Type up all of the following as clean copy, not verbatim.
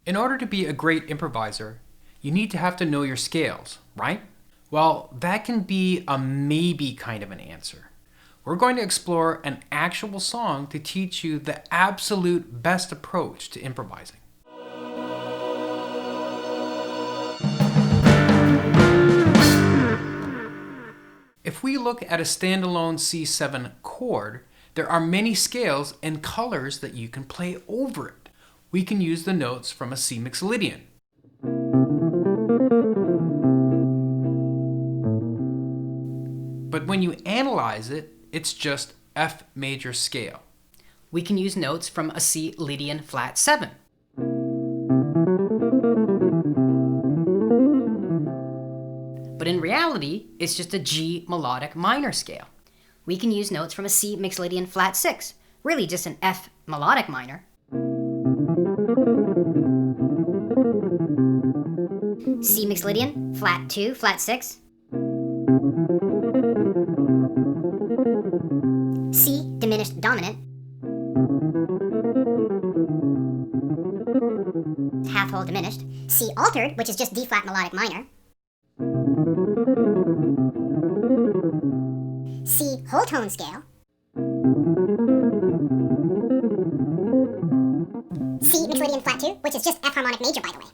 In order to be a great improviser, you need to have to know your scales, right? Well, that can be a maybe kind of an answer. We're going to explore an actual song to teach you the absolute best approach to improvising. If we look at a standalone C7 chord, there are many scales and colors that you can play over it. We can use the notes from a C mixolydian. But when you analyze it, it's just F major scale. We can use notes from a C Lydian flat 7. But in reality, it's just a G melodic minor scale. We can use notes from a C mixolydian flat 6, really just an F melodic minor. C mixolydian flat 2, flat 6. C diminished dominant. Half whole diminished. C altered, which is just D flat melodic minor. C whole tone scale. C mixolydian flat 2, which is just F harmonic major, by the way.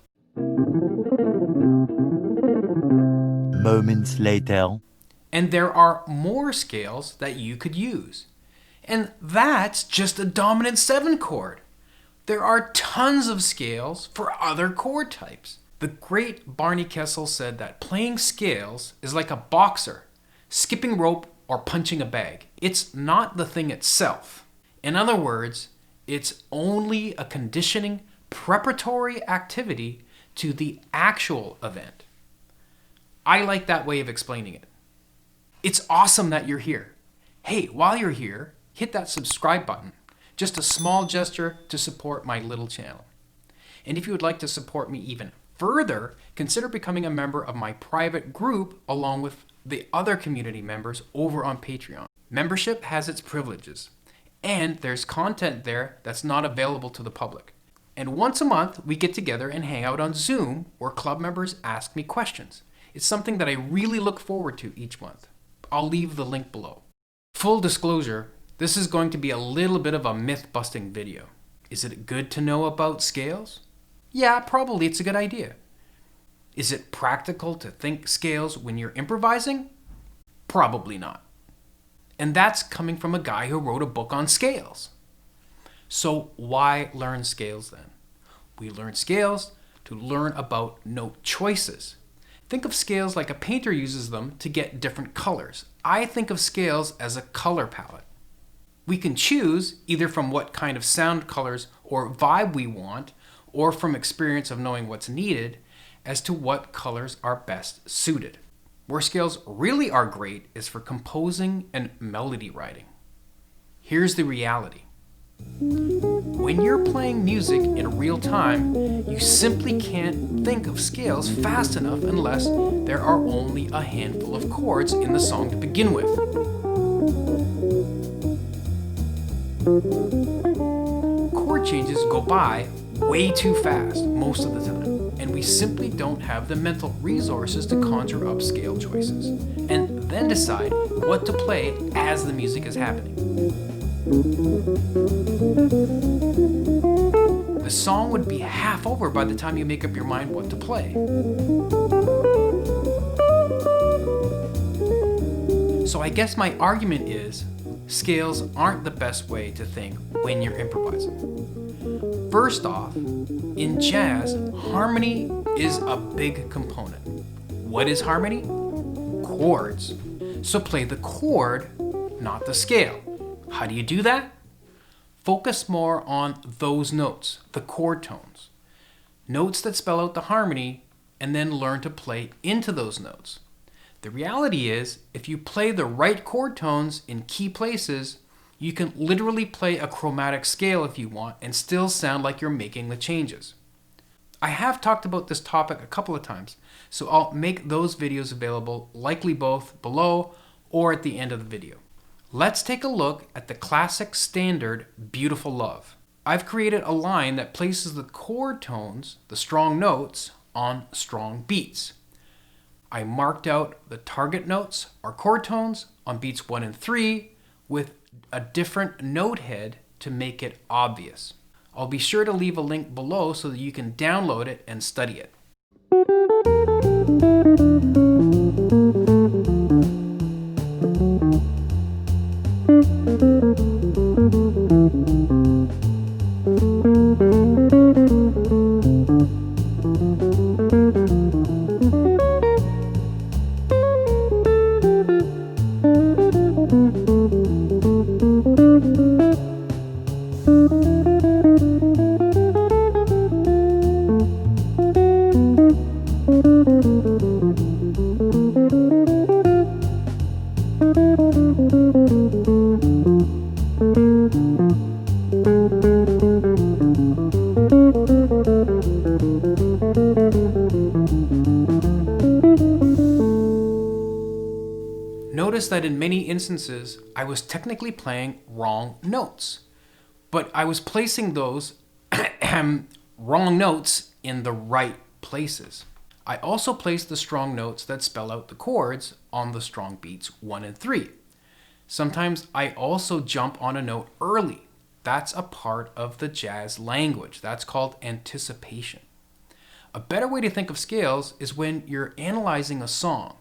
Moments later. And there are more scales that you could use. And that's just a dominant 7 chord. There are tons of scales for other chord types. The great Barney Kessel said that playing scales is like a boxer, skipping rope or punching a bag. It's not the thing itself. In other words, it's only a conditioning, preparatory activity to the actual event. I like that way of explaining it. It's awesome that you're here. Hey, while you're here, hit that subscribe button. Just a small gesture to support my little channel. And if you would like to support me even further, consider becoming a member of my private group along with the other community members over on Patreon. Membership has its privileges, and there's content there that's not available to the public. And once a month, we get together and hang out on Zoom where club members ask me questions. It's something that I really look forward to each month. I'll leave the link below. Full disclosure, this is going to be a little bit of a myth-busting video. Is it good to know about scales? Yeah, probably it's a good idea. Is it practical to think scales when you're improvising? Probably not. And that's coming from a guy who wrote a book on scales. So why learn scales then? We learn scales to learn about note choices. Think of scales like a painter uses them to get different colors. I think of scales as a color palette. We can choose either from what kind of sound colors or vibe we want, or from experience of knowing what's needed, as to what colors are best suited. Where scales really are great is for composing and melody writing. Here's the reality. When you're playing music in real time, you simply can't think of scales fast enough unless there are only a handful of chords in the song to begin with. Chord changes go by way too fast most of the time, and we simply don't have the mental resources to conjure up scale choices and then decide what to play as the music is happening. The song would be half over by the time you make up your mind what to play. So I guess my argument is, scales aren't the best way to think when you're improvising. First off, in jazz, harmony is a big component. What is harmony? Chords. So play the chord, not the scale. How do you do that? Focus more on those notes, the chord tones. Notes that spell out the harmony, and then learn to play into those notes. The reality is, if you play the right chord tones in key places, you can literally play a chromatic scale if you want and still sound like you're making the changes. I have talked about this topic a couple of times, so I'll make those videos available, likely both below or at the end of the video. Let's take a look at the classic standard Beautiful Love. I've created a line that places the chord tones, the strong notes, on strong beats. I marked out the target notes, or chord tones, on beats 1 and 3 with a different note head to make it obvious. I'll be sure to leave a link below so that you can download it and study it. Notice that in many instances, I was technically playing wrong notes, but I was placing those wrong notes in the right places. I also placed the strong notes that spell out the chords on the strong beats 1 and 3. Sometimes I also jump on a note early. That's a part of the jazz language. That's called anticipation. A better way to think of scales is when you're analyzing a song.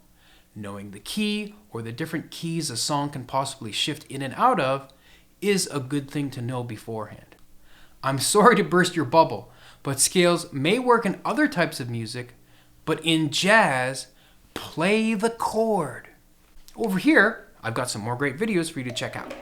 Knowing the key or the different keys a song can possibly shift in and out of is a good thing to know beforehand. I'm sorry to burst your bubble, but scales may work in other types of music, but in jazz, play the chord. Over here, I've got some more great videos for you to check out.